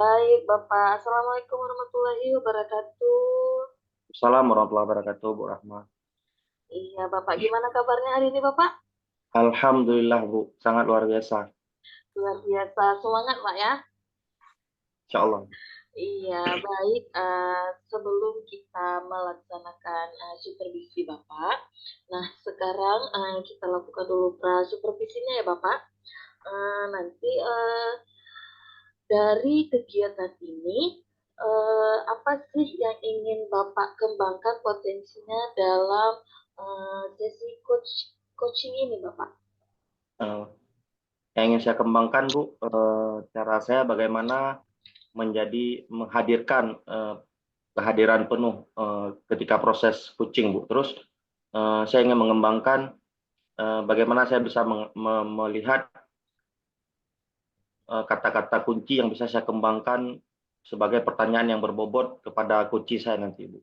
Baik, Bapak. Assalamualaikum warahmatullahi wabarakatuh. Assalamualaikum warahmatullahi wabarakatuh, Bu Rahma. Iya, Bapak. Gimana kabarnya hari ini, Bapak? Alhamdulillah, Bu, sangat luar biasa. Luar biasa. Semangat, Pak, ya? Insya Allah. Iya, baik. Sebelum kita melaksanakan supervisi Bapak, nah sekarang kita lakukan dulu supervisinya ya, Bapak. Nanti dari kegiatan ini, apa sih yang ingin Bapak kembangkan potensinya dalam sesi coaching ini, Bapak? Eh, yang ingin saya kembangkan, Bu, cara saya bagaimana menghadirkan kehadiran penuh ketika proses coaching, Bu. Terus saya ingin mengembangkan bagaimana saya bisa melihat kata-kata kunci yang bisa saya kembangkan sebagai pertanyaan yang berbobot kepada kunci saya nanti, Bu.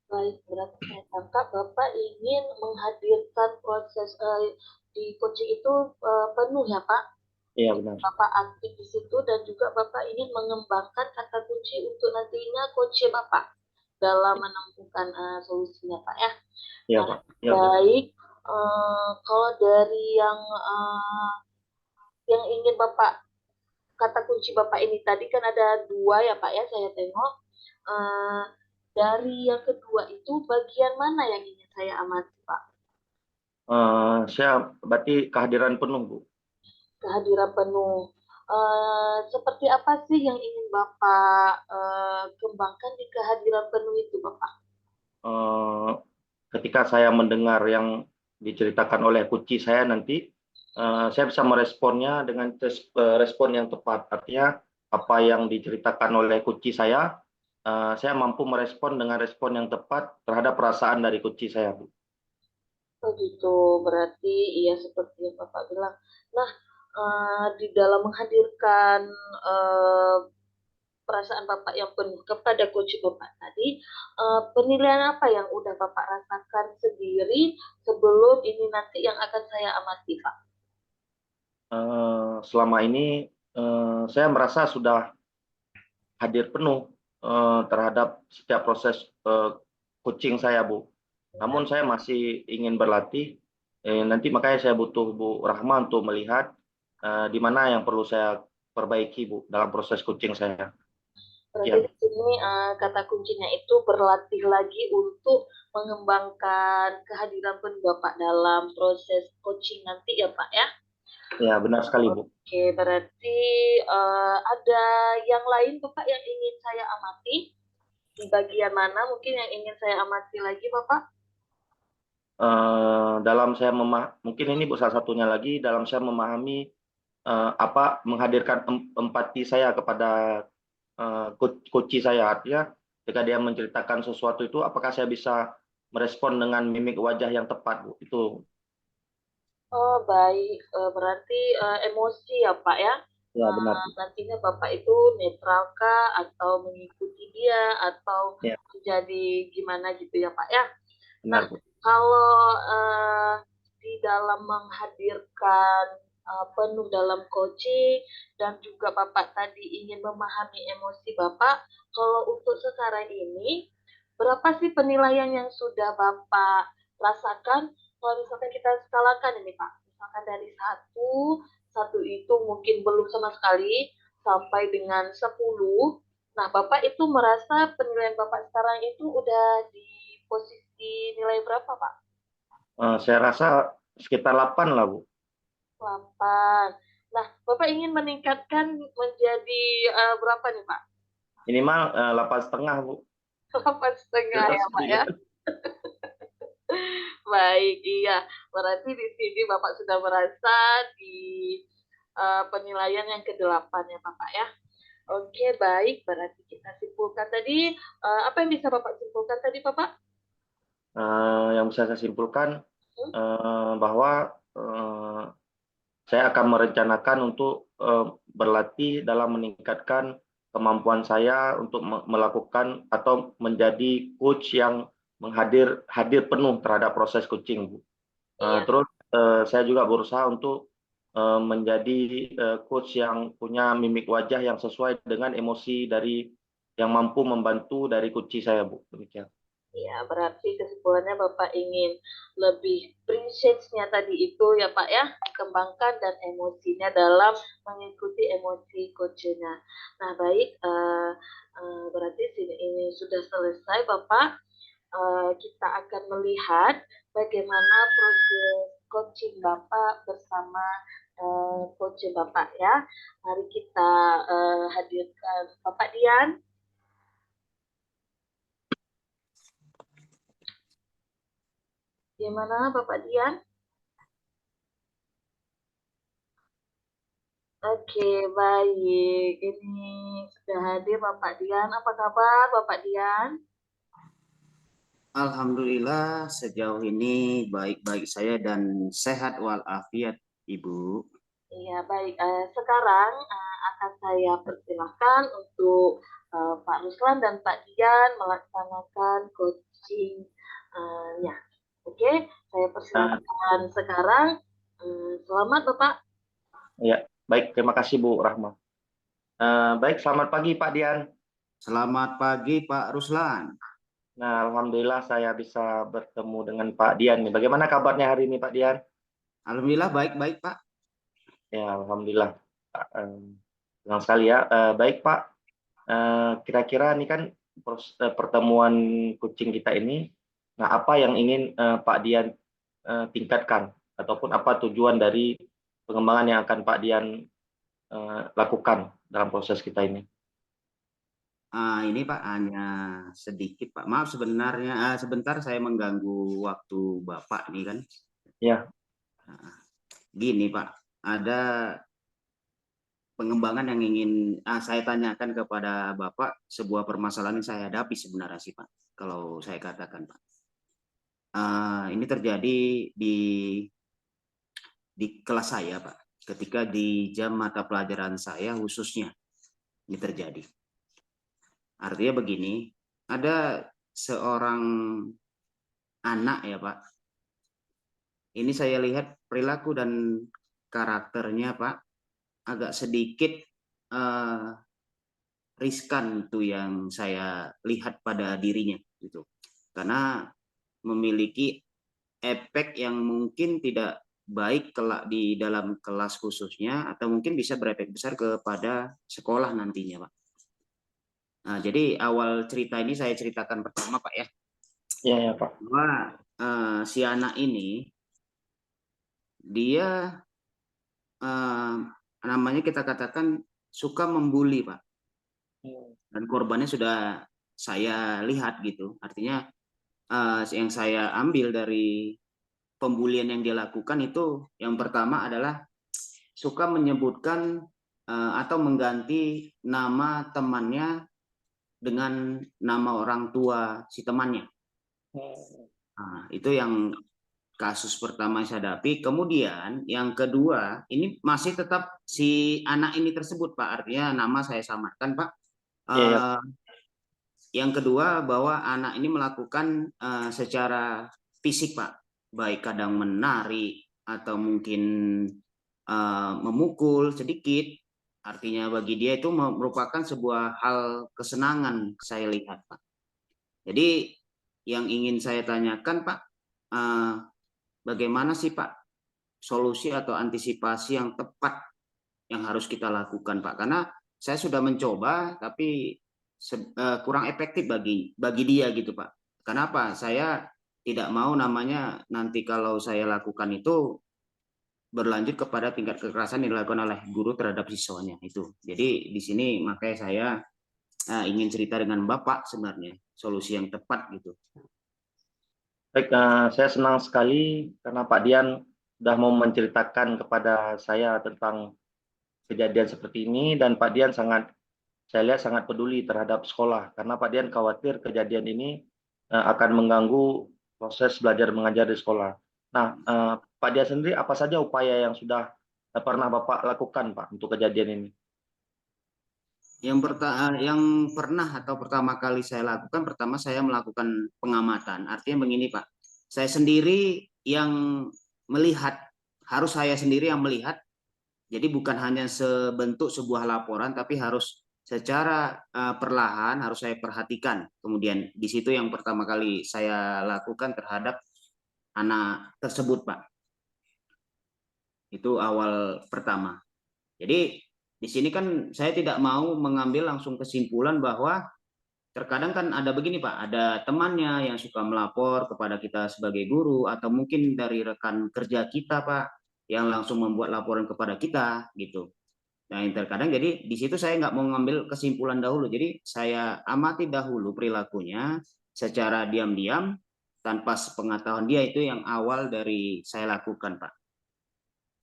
Baik, berarti saya tangkap Bapak ingin menghadirkan proses di coaching itu penuh ya, Pak? Iya, benar. Bapak aktif di situ dan juga Bapak ingin mengembangkan kata kunci untuk nantinya coach Bapak dalam menemukan solusinya, Pak ya. Iya, Nah, Pak. Iya, Bu. baik. Kalau dari yang ingin Bapak kata kunci Bapak ini tadi kan ada dua ya, Pak ya, saya tengok. Eh, dari yang kedua itu bagian mana yang ingin saya amati, Pak? Saya berarti kehadiran penuh, Bu. Kehadiran penuh. Seperti apa sih yang ingin Bapak kembangkan di kehadiran penuh itu, Bapak? Eh, Ketika saya mendengar yang diceritakan oleh kunci saya nanti, saya bisa meresponnya dengan respon yang tepat. Artinya apa yang diceritakan oleh kunci saya mampu merespon dengan respon yang tepat terhadap perasaan dari kunci saya, Bu. Oh gitu, berarti iya seperti yang Bapak bilang. Nah, di dalam menghadirkan eh, perasaan Bapak yang penuh kepada coach Bapak tadi, penilaian apa yang udah Bapak rasakan sendiri sebelum ini nanti yang akan saya amati, Pak? Selama ini saya merasa sudah hadir penuh terhadap setiap proses coaching saya, Bu. Ya. Namun saya masih ingin berlatih. Nanti makanya saya butuh Bu Rahma untuk melihat di mana yang perlu saya perbaiki, Bu, dalam proses coaching saya. Berarti Ya, di sini kata kuncinya itu berlatih lagi untuk mengembangkan kehadiran penuh Bapak dalam proses coaching nanti ya Pak ya. ya benar sekali, Bu. Oke, berarti ada yang lain Bapak yang ingin saya amati? Di bagian mana mungkin yang ingin saya amati lagi Bapak? Dalam saya mungkin ini Bu salah satunya lagi dalam saya memahami apa menghadirkan empati saya kepada coach saya, artinya ketika dia menceritakan sesuatu itu apakah saya bisa merespon dengan mimik wajah yang tepat, Bu. Itu Oh, baik. Berarti emosi ya, Pak ya. ya benar, Bu. Nantinya Bapak itu netral kah atau mengikuti dia atau Ya, jadi gimana gitu ya, Pak ya. Nah, benar, Bu. kalau di dalam menghadirkan penuh dalam coaching dan juga Bapak tadi ingin memahami emosi Bapak, kalau untuk sekarang ini berapa sih penilaian yang sudah Bapak rasakan kalau misalkan kita skalakan ini Pak, misalkan dari satu, satu itu mungkin belum sama sekali, sampai dengan 10. Nah, Bapak itu merasa penilaian Bapak sekarang itu udah di posisi nilai berapa, Pak? Saya rasa sekitar 8 lah, Bu. 8. Nah, Bapak ingin meningkatkan menjadi berapa nih, Pak? Minimal 8,5, Bu. 8,5 Kita ya, Pak ya? Baik, iya. Berarti di sini Bapak sudah merasa di penilaian yang ke-8 ya, Bapak ya? Oke, baik. Berarti kita simpulkan tadi. Apa yang bisa Bapak simpulkan tadi, Bapak? Yang bisa saya simpulkan Hmm? bahwa saya akan merencanakan untuk berlatih dalam meningkatkan kemampuan saya untuk melakukan atau menjadi coach yang hadir penuh terhadap proses coaching, Bu. Iya. Terus saya juga berusaha untuk menjadi coach yang punya mimik wajah yang sesuai dengan emosi dari yang mampu membantu dari kunci saya, Bu. Demikian. Ya, berarti kesimpulannya Bapak ingin lebih prinsipnya tadi itu ya Pak ya, dikembangkan dan emosinya dalam mengikuti emosi coachnya. Nah, baik, berarti sini ini sudah selesai Bapak. Kita akan melihat bagaimana proses coaching Bapak bersama coach Bapak ya. Mari kita hadirkan Bapak Dian. Gimana Bapak Dian? Oke, baik. Ini sudah hadir Bapak Dian. Apa kabar Bapak Dian? Alhamdulillah sejauh ini baik-baik saya dan sehat walafiat Ibu. Iya, baik. Sekarang akan saya persilahkan untuk Pak Ruslan dan Pak Dian melaksanakan coaching-nya. Oke, saya persilahkan sekarang. Selamat Bapak. Ya, baik. Terima kasih Bu Rahma. Baik, selamat pagi Pak Dian. Selamat pagi Pak Ruslan. Nah, alhamdulillah saya bisa bertemu dengan Pak Dian nih. Bagaimana kabarnya hari ini Pak Dian? Alhamdulillah baik-baik Pak. Ya, alhamdulillah. Senang sekali ya. Baik Pak. Kira-kira ini kan pertemuan kucing kita ini. Nah, apa yang ingin Pak Dian tingkatkan ataupun apa tujuan dari pengembangan yang akan Pak Dian lakukan dalam proses kita ini? Ini Pak hanya sedikit Pak. Maaf sebenarnya sebentar saya mengganggu waktu Bapak nih kan. Ya. Gini Pak, ada pengembangan yang ingin saya tanyakan kepada Bapak, sebuah permasalahan yang saya hadapi sebenarnya sih Pak. Kalau saya katakan Pak. Ini terjadi di kelas saya Pak. Ketika di jam mata pelajaran saya khususnya ini terjadi. Artinya begini, ada seorang anak ya Pak. Ini saya lihat perilaku dan karakternya Pak agak sedikit riskan itu yang saya lihat pada dirinya gitu. Karena memiliki efek yang mungkin tidak baik kelak di dalam kelas khususnya atau mungkin bisa berefek besar kepada sekolah nantinya Pak. Nah, jadi awal cerita ini saya ceritakan pertama Pak ya. Iya ya Pak. Bahwa si anak ini dia namanya kita katakan suka membuli Pak. Dan korbannya sudah saya lihat gitu. Artinya yang saya ambil dari pembulian yang dia lakukan itu yang pertama adalah suka menyebutkan atau mengganti nama temannya dengan nama orang tua si temannya. Nah, itu yang kasus pertama saya hadapi. Kemudian yang kedua, ini masih tetap si anak ini tersebut Pak. Artinya nama saya samarkan Pak. Yang kedua bahwa anak ini melakukan secara fisik Pak. Baik kadang menari atau mungkin memukul sedikit. Artinya bagi dia itu merupakan sebuah hal kesenangan saya lihat Pak. Jadi yang ingin saya tanyakan Pak, bagaimana sih Pak solusi atau antisipasi yang tepat yang harus kita lakukan Pak? Karena saya sudah mencoba tapi kurang efektif bagi dia gitu Pak. Kenapa? Saya tidak mau namanya nanti kalau saya lakukan itu berlanjut kepada tingkat kekerasan yang dilakukan oleh guru terhadap siswanya itu. Jadi di sini makanya saya ingin cerita dengan Bapak sebenarnya solusi yang tepat gitu. Baik, saya senang sekali karena Pak Dian sudah mau menceritakan kepada saya tentang kejadian seperti ini dan Pak Dian saya lihat sangat peduli terhadap sekolah karena Pak Dian khawatir kejadian ini akan mengganggu proses belajar mengajar di sekolah. Nah, Pak Dian sendiri apa saja upaya yang sudah pernah Bapak lakukan Pak untuk kejadian ini? Yang pernah atau pertama kali saya lakukan, pertama saya melakukan pengamatan. Artinya begini Pak, saya sendiri yang melihat, harus saya sendiri yang melihat Jadi bukan hanya sebentuk sebuah laporan, tapi harus secara perlahan harus saya perhatikan. Kemudian di situ yang pertama kali saya lakukan terhadap anak tersebut, Pak. Itu awal pertama. Jadi di sini kan saya tidak mau mengambil langsung kesimpulan bahwa terkadang kan ada begini Pak, ada temannya yang suka melapor kepada kita sebagai guru, atau mungkin dari rekan kerja kita Pak, yang langsung membuat laporan kepada kita gitu. Nah yang terkadang jadi di situ saya nggak mau mengambil kesimpulan dahulu, jadi saya amati dahulu perilakunya secara diam-diam tanpa sepengetahuan dia, itu yang awal dari saya lakukan Pak.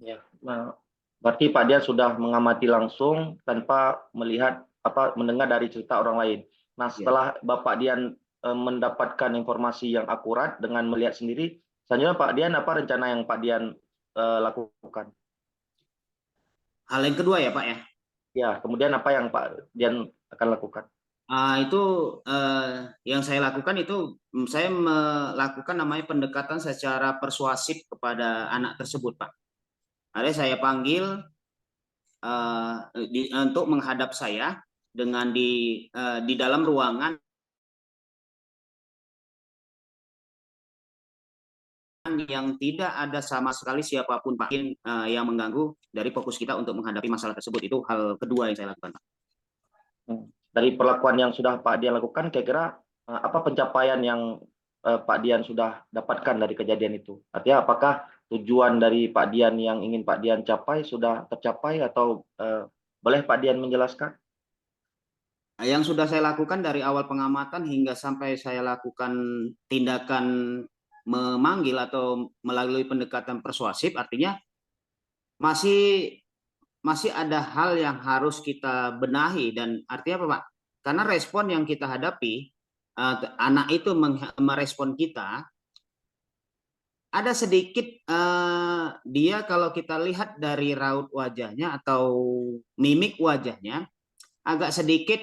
Ya, nah, berarti Pak Dian sudah mengamati langsung tanpa melihat mendengar dari cerita orang lain. Nah, setelah Bapak Dian mendapatkan informasi yang akurat dengan melihat sendiri, selanjutnya Pak Dian apa rencana yang Pak Dian lakukan? Hal yang kedua ya Pak ya. Ya, kemudian apa yang Pak Dian akan lakukan? Itu yang saya lakukan itu saya melakukan namanya pendekatan secara persuasif kepada anak tersebut Pak. Ada saya panggil untuk menghadap saya dengan di dalam ruangan yang tidak ada sama sekali siapapun Pak yang mengganggu dari fokus kita untuk menghadapi masalah tersebut. Itu hal kedua yang saya lakukan Pak. Dari perlakuan yang sudah Pak Dian lakukan, kira-kira apa pencapaian yang Pak Dian sudah dapatkan dari kejadian itu? Artinya apakah tujuan dari Pak Dian yang ingin Pak Dian capai sudah tercapai, atau boleh Pak Dian menjelaskan? Yang sudah saya lakukan dari awal pengamatan hingga sampai saya lakukan tindakan memanggil atau melalui pendekatan persuasif, artinya masih ada hal yang harus kita benahi. Dan artinya apa Pak? Karena respon yang kita hadapi, anak itu merespon kita, ada sedikit dia kalau kita lihat dari raut wajahnya atau mimik wajahnya, agak sedikit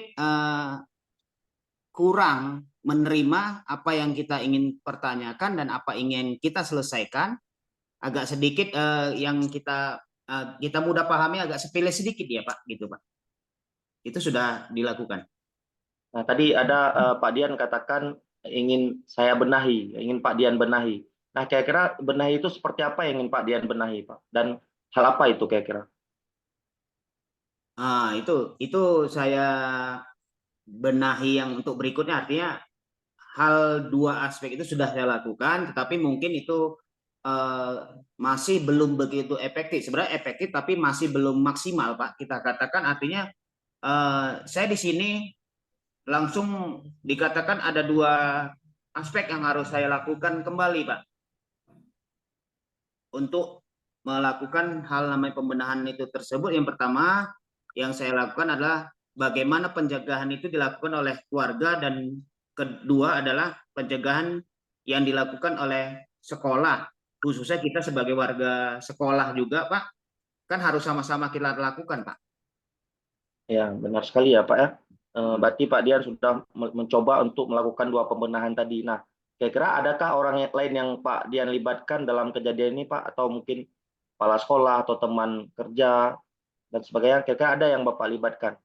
kurang menerima apa yang kita ingin pertanyakan dan apa ingin kita selesaikan. Agak sedikit yang kita mudah pahami, agak sepele sedikit ya Pak, gitu Pak. Itu sudah dilakukan. Nah, tadi ada Pak Dian katakan ingin saya benahi, ingin Pak Dian benahi. Nah, kira-kira benahi itu seperti apa yang ingin Pak Dian benahi, Pak? Dan hal apa itu kira-kira? Itu saya benahi yang untuk berikutnya, artinya hal dua aspek itu sudah saya lakukan, tetapi mungkin itu masih belum begitu efektif. Sebenarnya efektif, tapi masih belum maksimal, Pak. Kita katakan artinya saya di sini langsung dikatakan ada dua aspek yang harus saya lakukan kembali, Pak. Untuk melakukan hal namanya pembenahan itu tersebut, yang pertama yang saya lakukan adalah bagaimana pencegahan itu dilakukan oleh keluarga, dan kedua adalah pencegahan yang dilakukan oleh sekolah, khususnya kita sebagai warga sekolah juga Pak, kan harus sama-sama kita lakukan Pak. Ya, benar sekali ya Pak ya. Berarti Pak Dian sudah mencoba untuk melakukan dua pembenahan tadi. Nah, kira-kira adakah orang lain yang Pak Dian libatkan dalam kejadian ini Pak? Atau mungkin kepala sekolah atau teman kerja dan sebagainya? Kira-kira ada yang Bapak libatkan?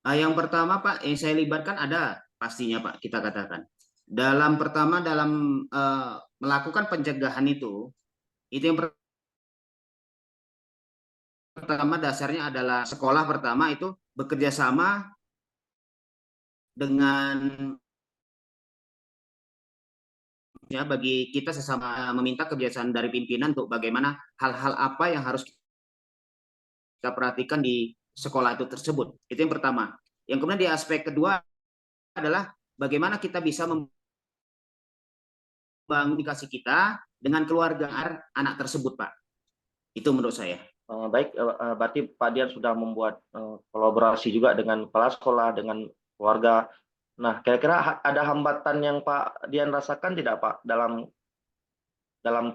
Yang pertama Pak, yang saya libatkan ada pastinya Pak, kita katakan. Dalam melakukan pencegahan itu yang pertama dasarnya adalah sekolah pertama itu bekerja sama dengan ya bagi kita sesama, meminta kebiasaan dari pimpinan untuk bagaimana hal-hal apa yang harus kita perhatikan di sekolah itu tersebut. Itu yang pertama. Yang kemudian di aspek kedua adalah bagaimana kita bisa membangun komunikasi kita dengan keluarga anak tersebut, Pak. Itu menurut saya. Baik, berarti Pak Dian sudah membuat kolaborasi juga dengan kepala sekolah, dengan keluarga. Nah, kira-kira ada hambatan yang Pak Dian rasakan tidak Pak dalam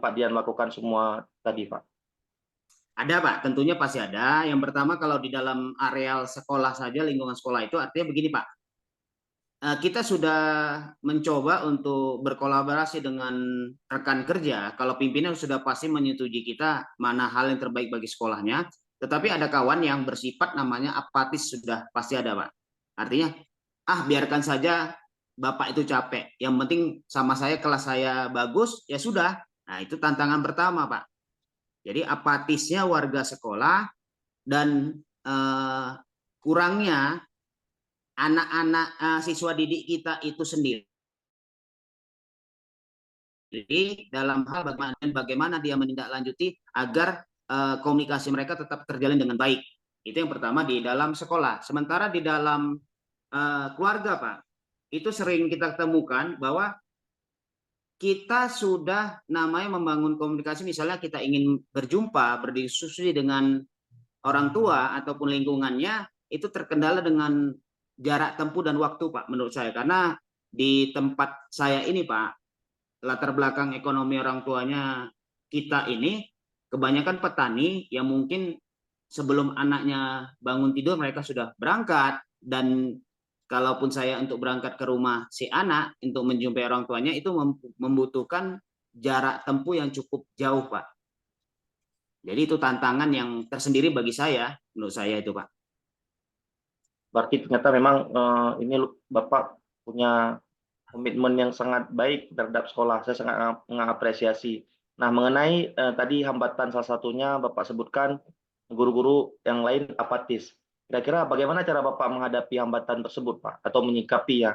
Pak Dian melakukan semua tadi Pak? Ada Pak, tentunya pasti ada. Yang pertama kalau di dalam areal sekolah saja, lingkungan sekolah itu artinya begini Pak. Kita sudah mencoba untuk berkolaborasi dengan rekan kerja. Kalau pimpinan sudah pasti menyetujui kita mana hal yang terbaik bagi sekolahnya. Tetapi ada kawan yang bersifat namanya apatis, sudah pasti ada, Pak. Artinya, biarkan saja Bapak itu capek. Yang penting sama saya, kelas saya bagus, ya sudah. Nah, itu tantangan pertama, Pak. Jadi apatisnya warga sekolah dan kurangnya anak-anak siswa didik kita itu sendiri. Jadi dalam hal bagaimana dia menindaklanjuti agar komunikasi mereka tetap terjalin dengan baik. Itu yang pertama di dalam sekolah. Sementara di dalam keluarga, Pak, itu sering kita temukan bahwa kita sudah namanya membangun komunikasi, misalnya kita ingin berjumpa, berdiskusi dengan orang tua ataupun lingkungannya, itu terkendala dengan jarak tempuh dan waktu, Pak, menurut saya. Karena di tempat saya ini, Pak, latar belakang ekonomi orang tuanya kita ini kebanyakan petani yang mungkin sebelum anaknya bangun tidur mereka sudah berangkat, dan kalaupun saya untuk berangkat ke rumah si anak untuk menjumpai orang tuanya itu membutuhkan jarak tempuh yang cukup jauh, Pak. Jadi itu tantangan yang tersendiri bagi saya, menurut saya itu, Pak. Berarti ternyata memang ini Bapak punya komitmen yang sangat baik terhadap sekolah. Saya sangat mengapresiasi. Nah, mengenai tadi hambatan salah satunya Bapak sebutkan guru-guru yang lain apatis. Kira-kira bagaimana cara Bapak menghadapi hambatan tersebut, Pak, atau menyikapi ya?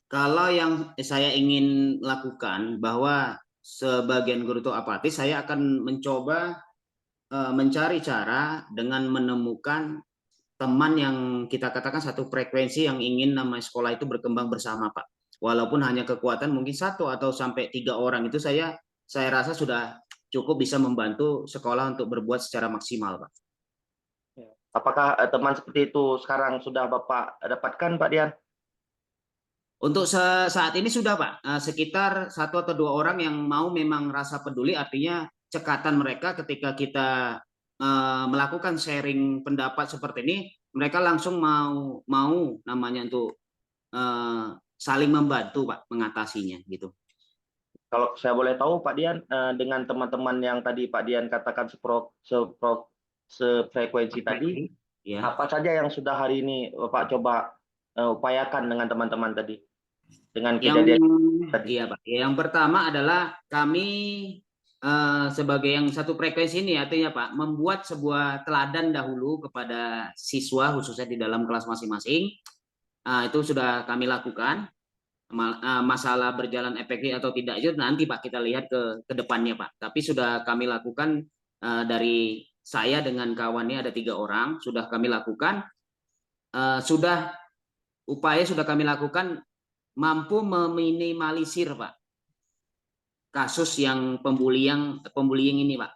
Kalau yang saya ingin lakukan bahwa sebagian guru itu apatis, saya akan mencoba mencari cara dengan menemukan teman yang kita katakan satu frekuensi yang ingin nama sekolah itu berkembang bersama, Pak. Walaupun hanya kekuatan mungkin 1 atau sampai 3 orang itu saya rasa sudah cukup bisa membantu sekolah untuk berbuat secara maksimal, Pak. Apakah teman seperti itu sekarang sudah Bapak dapatkan, Pak Dian? Untuk saat ini sudah, Pak, sekitar 1 atau 2 orang yang mau memang rasa peduli, artinya cekatan mereka ketika kita melakukan sharing pendapat seperti ini, mereka langsung mau namanya untuk saling membantu, Pak, mengatasinya gitu. Kalau saya boleh tahu, Pak Dian, dengan teman-teman yang tadi Pak Dian katakan sefrekuensi tadi, Ya. apa saja yang sudah hari ini Bapak coba upayakan dengan teman-teman tadi? Dengan kejadian tadi. Iya, Pak. Yang pertama adalah kami sebagai yang satu frekuensi ini, artinya, Pak, membuat sebuah teladan dahulu kepada siswa khususnya di dalam kelas masing-masing. Itu sudah kami lakukan. Masalah berjalan efektif atau tidak itu nanti, Pak, kita lihat ke depannya, Pak. Tapi sudah kami lakukan dari saya dengan kawannya ada 3 orang sudah kami lakukan. Upaya sudah kami lakukan mampu meminimalisir, Pak, kasus yang pembuliing ini, Pak.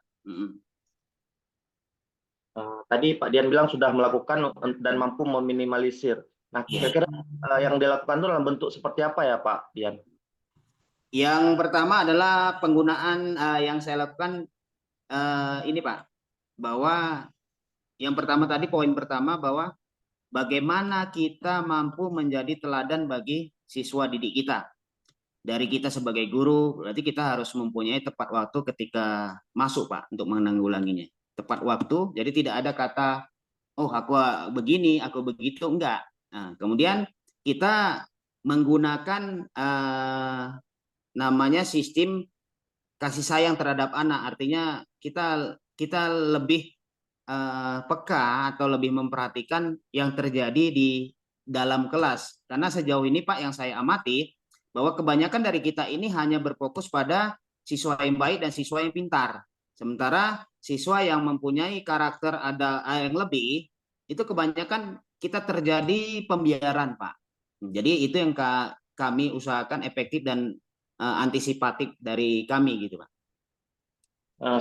Tadi Pak Dian bilang sudah melakukan dan mampu meminimalisir. Nah, kira-kira yang dilakukan itu dalam bentuk seperti apa ya, Pak Dian? Yang pertama adalah penggunaan yang saya lakukan ini, Pak, bahwa yang pertama tadi, poin pertama, bahwa bagaimana kita mampu menjadi teladan bagi siswa didik kita. Dari kita sebagai guru, berarti kita harus mempunyai tepat waktu ketika masuk, Pak, untuk menanggulanginya. Tepat waktu, jadi tidak ada kata, oh aku begini, aku begitu, enggak. Nah, kemudian kita menggunakan namanya sistem kasih sayang terhadap anak, artinya kita lebih peka atau lebih memperhatikan yang terjadi di dalam kelas. Karena sejauh ini, Pak, yang saya amati bahwa kebanyakan dari kita ini hanya berfokus pada siswa yang baik dan siswa yang pintar. Sementara siswa yang mempunyai karakter yang lebih, itu kebanyakan kita terjadi pembiaran, Pak. Jadi itu yang kami usahakan efektif dan antisipatif dari kami gitu, Pak.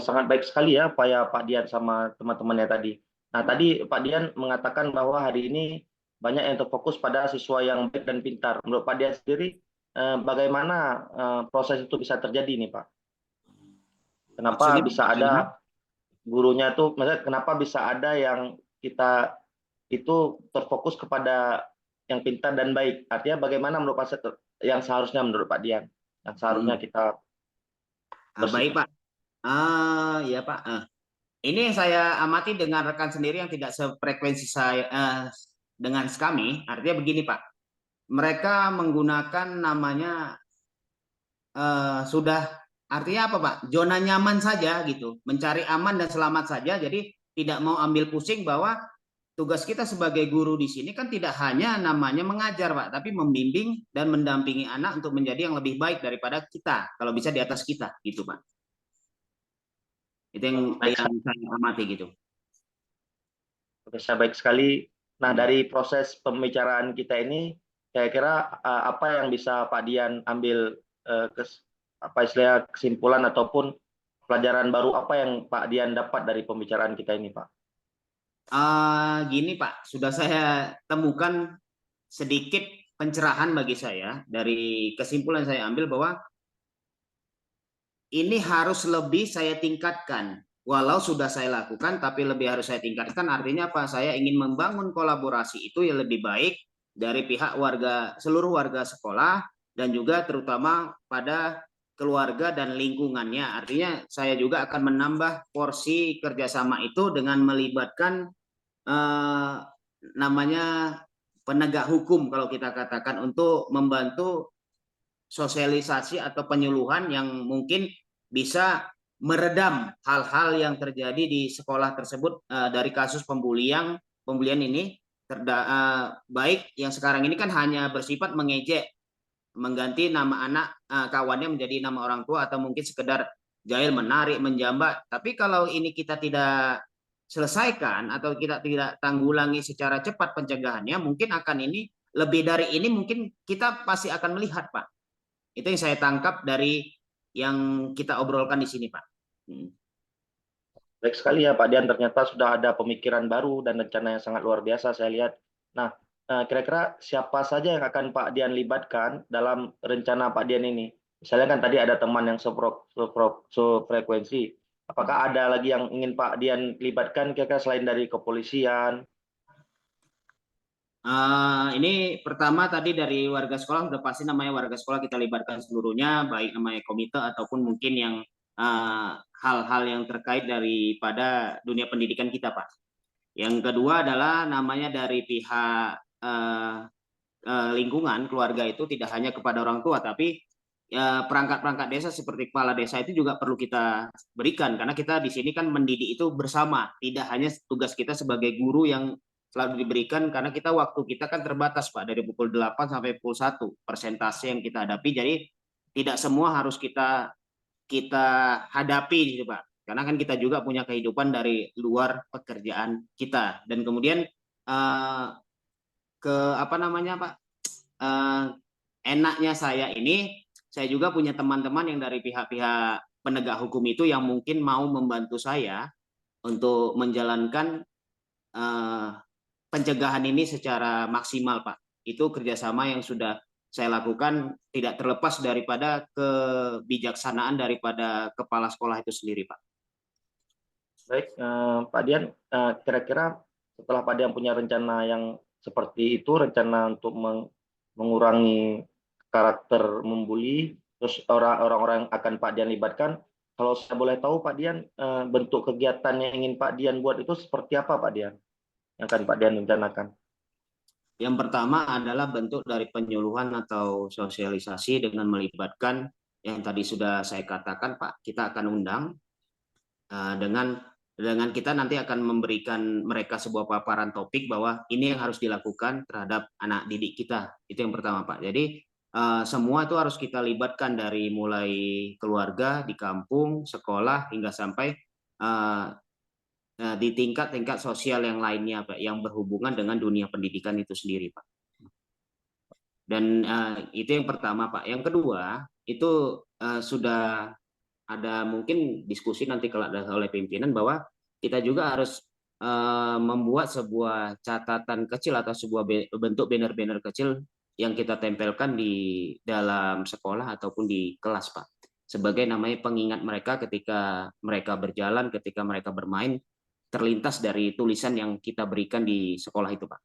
Sangat baik sekali ya upaya Pak Dian sama teman-temannya tadi. Nah, tadi Pak Dian mengatakan bahwa hari ini banyak yang terfokus pada siswa yang baik dan pintar. Menurut Pak Dian sendiri, bagaimana proses itu bisa terjadi nih, Pak? Kenapa Maksudnya bisa ada gurunya tuh, maksudnya kenapa bisa ada yang kita itu terfokus kepada yang pintar dan baik? Artinya bagaimana menurut Pak yang seharusnya menurut Pak Dian? Yang seharusnya kita baik, Pak. Ya, Pak. Ini yang saya amati dengan rekan sendiri yang tidak sefrekuensi saya dengan kami. Artinya begini Pak, mereka menggunakan namanya sudah artinya apa Pak? Zona nyaman saja gitu, mencari aman dan selamat saja. Jadi tidak mau ambil pusing bahwa tugas kita sebagai guru di sini kan tidak hanya namanya mengajar Pak, tapi membimbing dan mendampingi anak untuk menjadi yang lebih baik daripada kita, kalau bisa di atas kita gitu Pak. Itu Baik, yang saya amati gitu. baik sekali. Nah, dari proses pembicaraan kita ini, saya kira apa yang bisa Pak Dian ambil apa istilah kesimpulan ataupun pelajaran baru apa yang Pak Dian dapat dari pembicaraan kita ini, Pak? Gini Pak, sudah saya temukan sedikit pencerahan bagi saya dari kesimpulan saya ambil bahwa ini harus lebih saya tingkatkan. Walau sudah saya lakukan, tapi lebih harus saya tingkatkan. Artinya apa? Saya ingin membangun kolaborasi itu yang lebih baik dari pihak warga, seluruh warga sekolah, dan juga terutama pada keluarga dan lingkungannya. Artinya saya juga akan menambah porsi kerjasama itu dengan melibatkan namanya penegak hukum kalau kita katakan untuk membantu sosialisasi atau penyuluhan yang mungkin bisa meredam hal-hal yang terjadi di sekolah tersebut dari kasus pembulian ini baik yang sekarang ini kan hanya bersifat mengejek, mengganti nama anak kawannya menjadi nama orang tua atau mungkin sekedar jahil, menarik, menjambak. Tapi kalau ini kita tidak selesaikan atau kita tidak tanggulangi secara cepat pencegahannya, mungkin akan ini lebih dari ini mungkin kita pasti akan melihat Pak. Itu yang saya tangkap dari yang kita obrolkan di sini, Pak. Baik sekali ya Pak Dian, ternyata sudah ada pemikiran baru dan rencana yang sangat luar biasa saya lihat. Nah, kira-kira siapa saja yang akan Pak Dian libatkan dalam rencana Pak Dian ini? Misalnya kan tadi ada teman yang sefrekuensi. Apakah ada lagi yang ingin Pak Dian libatkan kira-kira selain dari kepolisian? Ini pertama tadi dari warga sekolah, sudah pasti namanya warga sekolah kita libatkan seluruhnya, baik namanya komite ataupun mungkin yang hal-hal yang terkait daripada dunia pendidikan kita, Pak. Yang kedua adalah namanya dari pihak lingkungan, keluarga itu tidak hanya kepada orang tua, tapi perangkat-perangkat desa seperti kepala desa itu juga perlu kita berikan, karena kita di sini kan mendidik itu bersama, tidak hanya tugas kita sebagai guru yang selalu diberikan, karena kita waktu kita kan terbatas Pak, dari pukul 8 sampai pukul 1 persentase yang kita hadapi, jadi tidak semua harus kita hadapi gitu Pak, karena kan kita juga punya kehidupan dari luar pekerjaan kita. Dan kemudian ke apa namanya Pak, enaknya saya juga punya teman-teman yang dari pihak-pihak penegak hukum itu yang mungkin mau membantu saya untuk menjalankan pencegahan ini secara maksimal Pak. Itu kerjasama yang sudah saya lakukan, tidak terlepas daripada kebijaksanaan daripada kepala sekolah itu sendiri Pak. Baik, Pak Dian, kira-kira setelah Pak Dian punya rencana yang seperti itu, rencana untuk mengurangi karakter membuli, terus orang-orang yang akan Pak Dian libatkan, kalau saya boleh tahu Pak Dian, bentuk kegiatan yang ingin Pak Dian buat itu seperti apa Pak Dian? Yang akan Pak Dian rencanakan? Yang pertama adalah bentuk dari penyuluhan atau sosialisasi dengan melibatkan yang tadi sudah saya katakan Pak, kita akan undang dengan kita nanti akan memberikan mereka sebuah paparan topik bahwa ini yang harus dilakukan terhadap anak didik kita. Itu yang pertama Pak. Jadi semua itu harus kita libatkan dari mulai keluarga, di kampung, sekolah, hingga sampai di tingkat-tingkat sosial yang lainnya Pak, yang berhubungan dengan dunia pendidikan itu sendiri Pak. Dan itu yang pertama Pak. Yang kedua, itu sudah ada mungkin diskusi nanti kalau ada oleh pimpinan bahwa kita juga harus membuat sebuah catatan kecil atau sebuah bentuk banner-banner kecil yang kita tempelkan di dalam sekolah ataupun di kelas Pak, sebagai namanya pengingat mereka ketika mereka berjalan, ketika mereka bermain, terlintas dari tulisan yang kita berikan di sekolah itu Pak.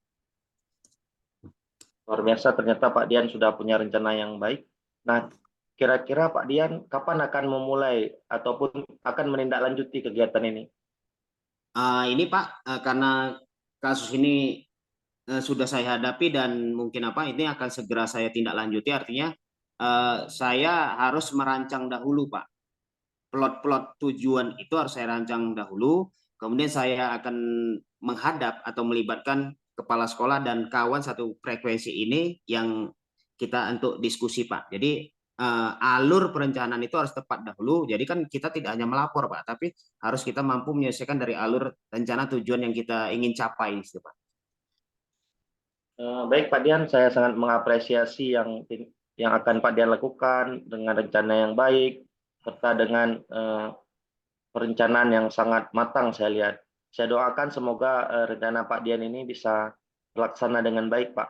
Luar biasa, ternyata Pak Dian sudah punya rencana yang baik. Nah, kira-kira Pak Dian kapan akan memulai ataupun akan menindaklanjuti kegiatan ini? Ini Pak, karena kasus ini sudah saya hadapi dan mungkin ini akan segera saya tindak lanjuti. Artinya saya harus merancang dahulu Pak. Plot-plot tujuan itu harus saya rancang dahulu. Kemudian saya akan menghadap atau melibatkan kepala sekolah dan kawan satu frekuensi ini yang kita untuk diskusi Pak. Jadi alur perencanaan itu harus tepat dahulu. Jadi kan kita tidak hanya melapor Pak, tapi harus kita mampu menyelesaikan dari alur rencana tujuan yang kita ingin capai gitu, Pak. Baik Pak Dian, saya sangat mengapresiasi yang akan Pak Dian lakukan dengan rencana yang baik serta dengan perencanaan yang sangat matang saya lihat. Saya doakan semoga rencana Pak Dian ini bisa terlaksana dengan baik Pak.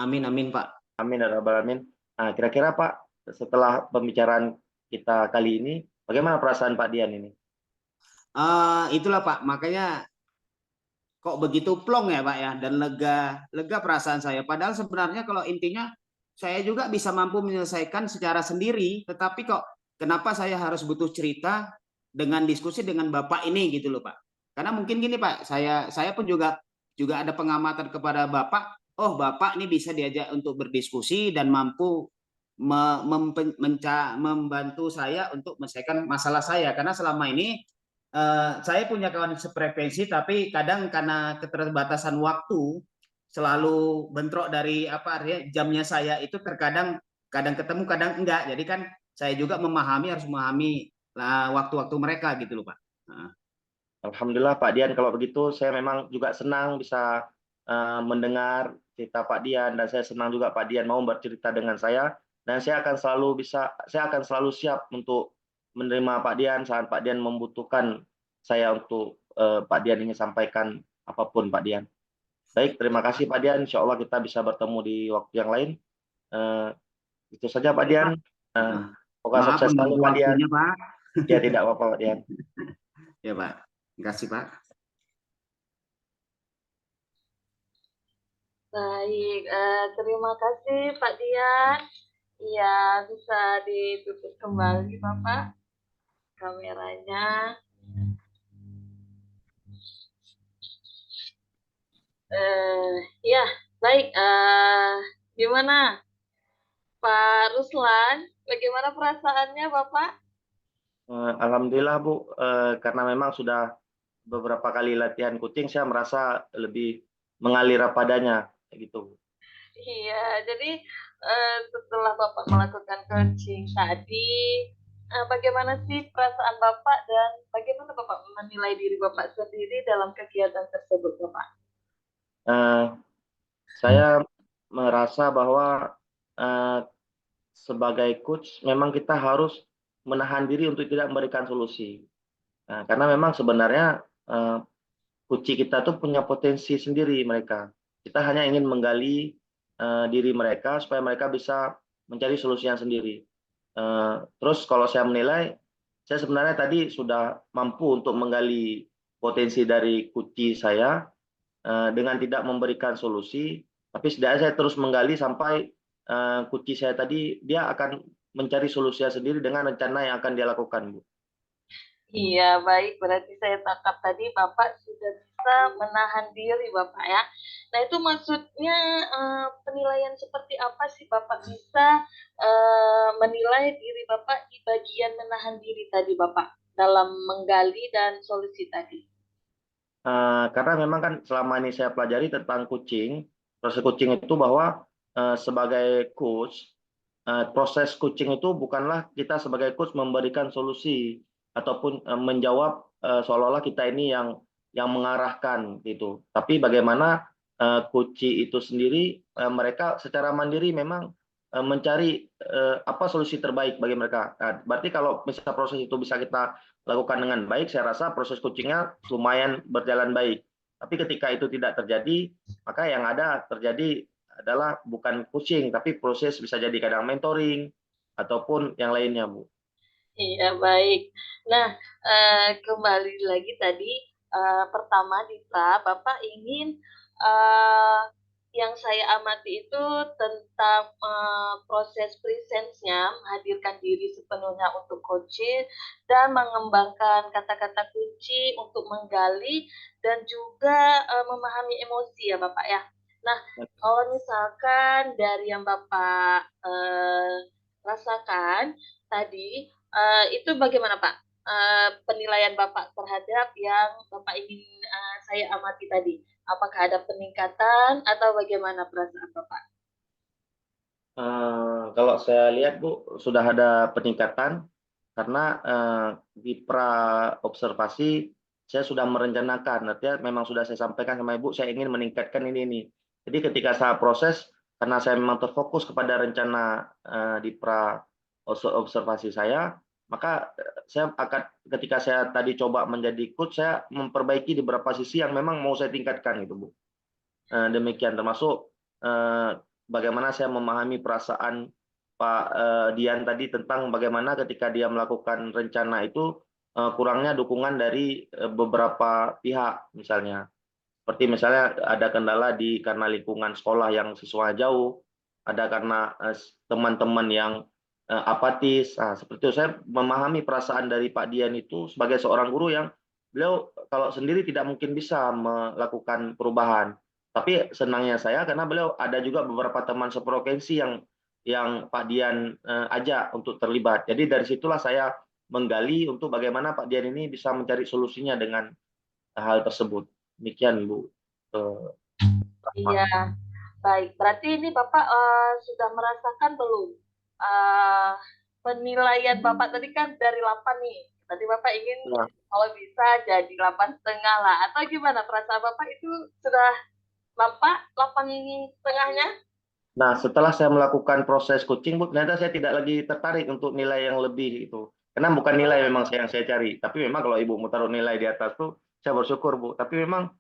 Amin, amin Pak. Amin ya rabbal alamin. Nah, kira-kira Pak, setelah pembicaraan kita kali ini, bagaimana perasaan Pak Dian ini? Itulah Pak, makanya kok begitu plong ya Pak ya, dan lega perasaan saya. Padahal sebenarnya kalau intinya saya juga bisa mampu menyelesaikan secara sendiri, tetapi kok kenapa saya harus butuh cerita dengan diskusi dengan Bapak ini gitu loh Pak. Karena mungkin gini Pak, saya pun juga ada pengamatan kepada Bapak. Oh Bapak ini bisa diajak untuk berdiskusi dan mampu membantu saya untuk menyelesaikan masalah saya. Karena selama ini saya punya kawan sefrekuensi, tapi kadang karena keterbatasan waktu selalu bentrok dari jamnya saya itu terkadang kadang ketemu kadang enggak. Jadi kan saya juga harus memahami waktu-waktu mereka gitu loh Pak. Alhamdulillah Pak Dian, kalau begitu saya memang juga senang bisa mendengar cerita Pak Dian, dan saya senang juga Pak Dian mau bercerita dengan saya, dan saya akan selalu siap untuk menerima Pak Dian saat Pak Dian membutuhkan saya untuk Pak Dian ingin sampaikan apapun Pak Dian. Baik, terima kasih Pak Dian. Insya Allah kita bisa bertemu di waktu yang lain. Itu saja Pak Oke, Dian. Pak. Semoga Maaf sukses selalu mengganggu Pak Dian. waktunya Pak. Ya tidak apa-apa Pak Dian. Ya Pak. Terima kasih Pak. Baik, terima kasih Pak Dian. Iya, bisa ditutup kembali Bapak kameranya. Ya, baik. Gimana Pak Ruslan? Bagaimana perasaannya Bapak? Alhamdulillah Bu, karena memang sudah beberapa kali latihan kucing, saya merasa lebih mengalir padanya, gitu. Iya, jadi setelah Bapak melakukan coaching tadi, bagaimana sih perasaan Bapak dan bagaimana Bapak menilai diri Bapak sendiri dalam kegiatan tersebut, Bapak? Saya merasa bahwa uh, sebagai coach memang kita harus menahan diri untuk tidak memberikan solusi. Karena memang sebenarnya kunci kita tuh punya potensi sendiri mereka. Kita hanya ingin menggali diri mereka supaya mereka bisa mencari solusinya sendiri. Terus kalau saya menilai, saya sebenarnya tadi sudah mampu untuk menggali potensi dari kunci saya dengan tidak memberikan solusi, tapi setidaknya saya terus menggali sampai kunci saya tadi dia akan mencari solusinya sendiri dengan rencana yang akan dia lakukan, Bu. Iya, baik. Berarti saya tangkap tadi Bapak sudah bisa menahan diri, Bapak ya. Nah, itu maksudnya penilaian seperti apa sih Bapak bisa menilai diri Bapak di bagian menahan diri tadi, Bapak, dalam menggali dan solusi tadi? Karena memang kan selama ini saya pelajari tentang coaching, proses coaching itu bahwa sebagai coach, proses coaching itu bukanlah kita sebagai coach memberikan solusi ataupun menjawab seolah-olah kita ini yang mengarahkan gitu. Tapi bagaimana coaching itu sendiri mereka secara mandiri memang mencari apa solusi terbaik bagi mereka. Nah, berarti kalau misalnya proses itu bisa kita lakukan dengan baik, saya rasa proses coachingnya lumayan berjalan baik. Tapi ketika itu tidak terjadi, maka yang ada terjadi adalah bukan coaching, tapi proses bisa jadi kadang mentoring ataupun yang lainnya, Bu. Iya, baik. Nah, kembali lagi tadi, pertama Dita, Bapak ingin yang saya amati itu tentang proses presence-nya, menghadirkan diri sepenuhnya untuk coaching dan mengembangkan kata-kata kunci untuk menggali dan juga memahami emosi ya Bapak ya. Nah, kalau misalkan dari yang Bapak rasakan tadi, itu bagaimana Pak? Penilaian Bapak terhadap yang Bapak ingin saya amati tadi? Apakah ada peningkatan atau bagaimana perasaan Bapak? Kalau saya lihat Bu, sudah ada peningkatan karena di pra observasi saya sudah merencanakan, artinya memang sudah saya sampaikan sama Ibu, saya ingin meningkatkan ini. Jadi ketika saya proses, karena saya memang terfokus kepada rencana di pra observasi saya, maka saya akan ketika saya tadi coba menjadi coach, saya memperbaiki di beberapa sisi yang memang mau saya tingkatkan gitu Bu. Demikian termasuk bagaimana saya memahami perasaan Pak Dian tadi tentang bagaimana ketika dia melakukan rencana itu kurangnya dukungan dari beberapa pihak, misalnya seperti misalnya ada kendala karena lingkungan sekolah yang siswa jauh, ada karena teman-teman yang apatis. Nah, seperti itu saya memahami perasaan dari Pak Dian itu sebagai seorang guru yang beliau kalau sendiri tidak mungkin bisa melakukan perubahan. Tapi senangnya saya karena beliau ada juga beberapa teman seprovinsi yang Pak Dian ajak untuk terlibat. Jadi dari situlah saya menggali untuk bagaimana Pak Dian ini bisa mencari solusinya dengan hal tersebut. Demikian Bu. Iya, baik. Berarti ini Bapak sudah merasakan belum? Eh, Penilaian Bapak tadi kan dari 8 nih. Tadi Bapak ingin Nah, kalau bisa jadi 8,5 lah. Atau gimana perasaan Bapak itu sudah nampak 8,5-nya? Nah, setelah saya melakukan proses coaching, Bu, ternyata saya tidak lagi tertarik untuk nilai yang lebih itu. Karena bukan nilai memang yang saya cari, tapi memang kalau Ibu mau taruh nilai di atas tuh, saya bersyukur, Bu. Tapi memang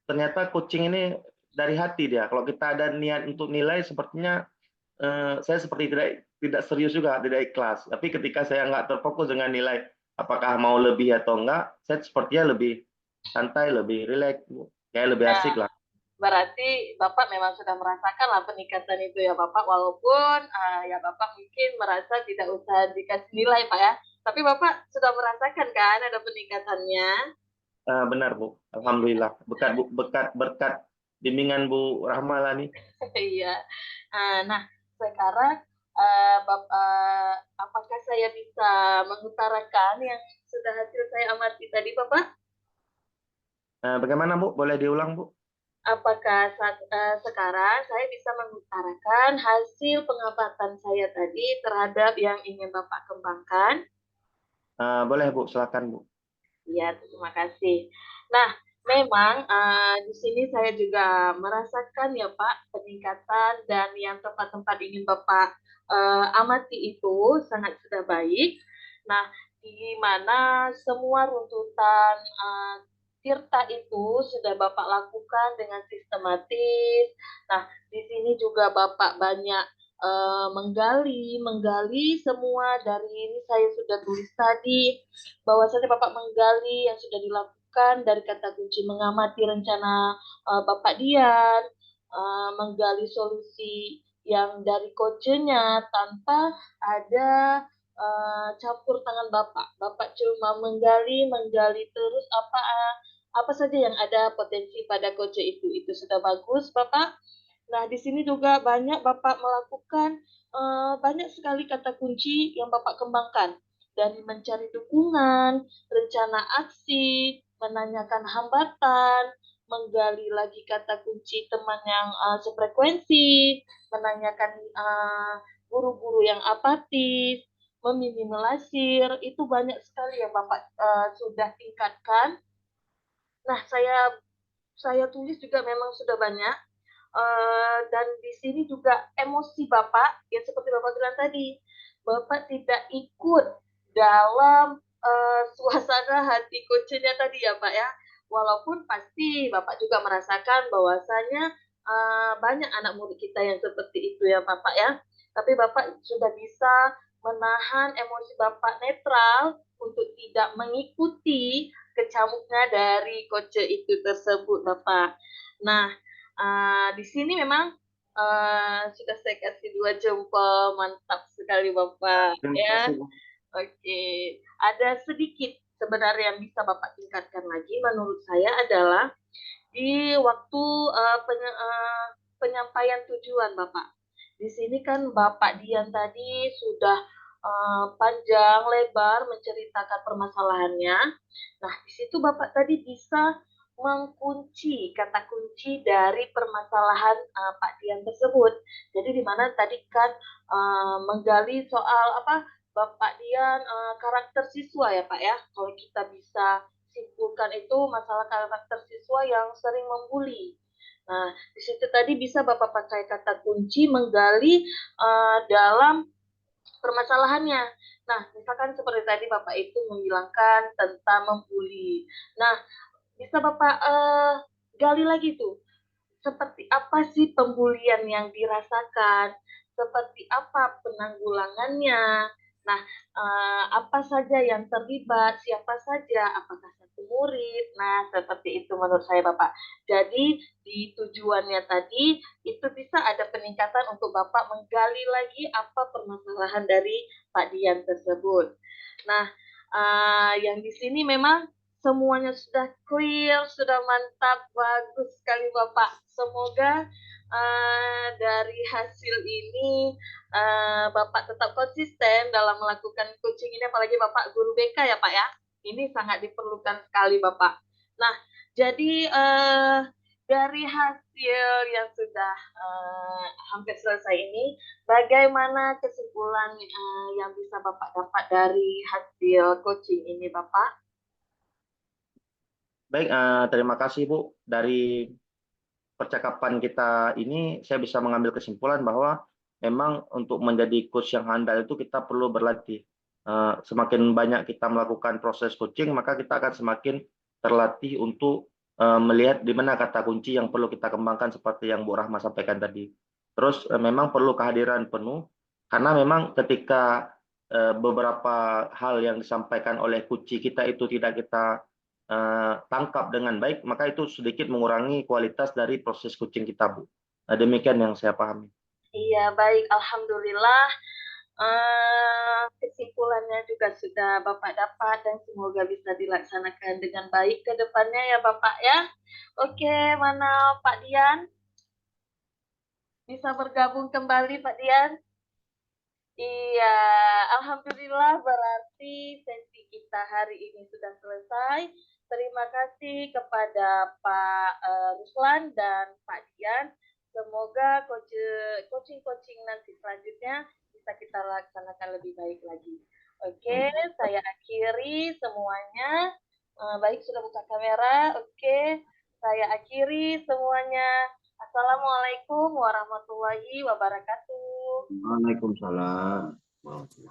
ternyata coaching ini dari hati dia. Kalau kita ada niat untuk nilai, sepertinya saya seperti tidak serius juga, tidak ikhlas. Tapi ketika saya nggak terfokus dengan nilai, apakah mau lebih atau enggak, saya sepertinya lebih santai, lebih rileks, Bu. Kayak lebih asik Nah, lah. berarti Bapak memang sudah merasakan lah peningkatan itu ya Bapak, walaupun ya Bapak mungkin merasa tidak usah dikasih nilai Pak ya. Tapi Bapak sudah merasakan kan ada peningkatannya? Benar Bu, alhamdulillah. Berkat bimbingan Bu Rahmala nih. Iya. Nah, sekarang apakah saya bisa mengutarakan yang sudah hasil saya amati tadi, Bapak? Bagaimana Bu? Boleh diulang Bu? Apakah sekarang saya bisa mengutarakan hasil pengamatan saya tadi terhadap yang ingin Bapak kembangkan? Boleh Bu, silakan Bu. Iya, terima kasih. Nah, memang di sini saya juga merasakan ya Pak peningkatan dan yang tempat-tempat ingin Bapak amati itu sangat sudah baik. Nah, di mana semua runtutan Tirta itu sudah Bapak lakukan dengan sistematis. Nah, di sini juga Bapak banyak menggali semua dari ini saya sudah tulis tadi bahwasanya Bapak menggali yang sudah dilakukan dari kata kunci mengamati rencana Bapak Dian, menggali solusi yang dari coachnya tanpa ada campur tangan Bapak. Bapak cuma menggali terus apa saja yang ada potensi pada coach itu sudah bagus, Bapak. Nah, di sini juga banyak Bapak melakukan banyak sekali kata kunci yang Bapak kembangkan dari mencari dukungan, rencana aksi, menanyakan hambatan, menggali lagi kata kunci teman yang sefrekuensi, menanyakan guru-guru yang apatis, meminimalisir, itu banyak sekali yang Bapak sudah tingkatkan. Nah, saya tulis juga memang sudah banyak. Dan di sini juga emosi Bapak, yang seperti Bapak bilang tadi, Bapak tidak ikut dalam suasana hati coachnya tadi ya Pak ya. Walaupun pasti Bapak juga merasakan bahwasanya banyak anak murid kita yang seperti itu ya Bapak ya. Tapi Bapak sudah bisa menahan emosi Bapak netral untuk tidak mengikuti kecamuknya dari coach itu tersebut Bapak. Nah, Di sini memang sudah saya kasih 2 jempol, mantap sekali Bapak Terima ya. kasih, Bu. Oke, ada sedikit sebenarnya yang bisa Bapak tingkatkan lagi menurut saya adalah di waktu penyampaian tujuan Bapak. Di sini kan Bapak Dian tadi sudah panjang lebar menceritakan permasalahannya. Nah, di situ Bapak tadi bisa mengunci kata kunci dari permasalahan Pak Dian tersebut. Jadi di mana tadi kan menggali soal apa Bapak Dian karakter siswa ya Pak ya. Kalau kita bisa simpulkan itu masalah karakter siswa yang sering membuli. Nah, di situ tadi bisa Bapak pakai kata kunci menggali dalam permasalahannya. Nah, misalkan seperti tadi Bapak itu menghilangkan tentang membuli. Nah, bisa Bapak gali lagi tuh, seperti apa sih pembulian yang dirasakan, seperti apa penanggulangannya. Nah, apa saja yang terlibat, siapa saja, apakah satu murid. Nah, seperti itu menurut saya Bapak. Jadi di tujuannya tadi itu bisa ada peningkatan untuk Bapak menggali lagi apa permasalahan dari Pak Dian tersebut. Nah, yang di sini memang semuanya sudah clear, sudah mantap, bagus sekali Bapak. Semoga dari hasil ini Bapak tetap konsisten dalam melakukan coaching ini, apalagi Bapak guru BK ya Pak ya. Ini sangat diperlukan sekali Bapak. Nah, jadi dari hasil yang sudah hampir selesai ini, bagaimana kesimpulan yang bisa Bapak dapat dari hasil coaching ini Bapak? Baik, terima kasih Bu. Dari percakapan kita ini, saya bisa mengambil kesimpulan bahwa memang untuk menjadi coach yang handal itu kita perlu berlatih. Semakin banyak kita melakukan proses coaching, maka kita akan semakin terlatih untuk melihat di mana kata kunci yang perlu kita kembangkan seperti yang Bu Rahma sampaikan tadi. Terus memang perlu kehadiran penuh, karena memang ketika beberapa hal yang disampaikan oleh kunci kita itu tidak kita tangkap dengan baik, maka itu sedikit mengurangi kualitas dari proses coaching kita, Bu. Nah, demikian yang saya pahami. Iya, baik. Alhamdulillah. Kesimpulannya juga sudah Bapak dapat dan semoga bisa dilaksanakan dengan baik ke depannya ya Bapak ya. Oke, mana Pak Dian? Bisa bergabung kembali Pak Dian? Iya, Alhamdulillah berarti sesi kita hari ini sudah selesai. Terima kasih kepada Pak Ruslan dan Pak Dian. Semoga coaching-coaching nanti selanjutnya bisa kita laksanakan lebih baik lagi. Oke, saya akhiri semuanya. Baik, sudah buka kamera. Oke, saya akhiri semuanya. Assalamualaikum warahmatullahi wabarakatuh. Waalaikumsalam. Oke.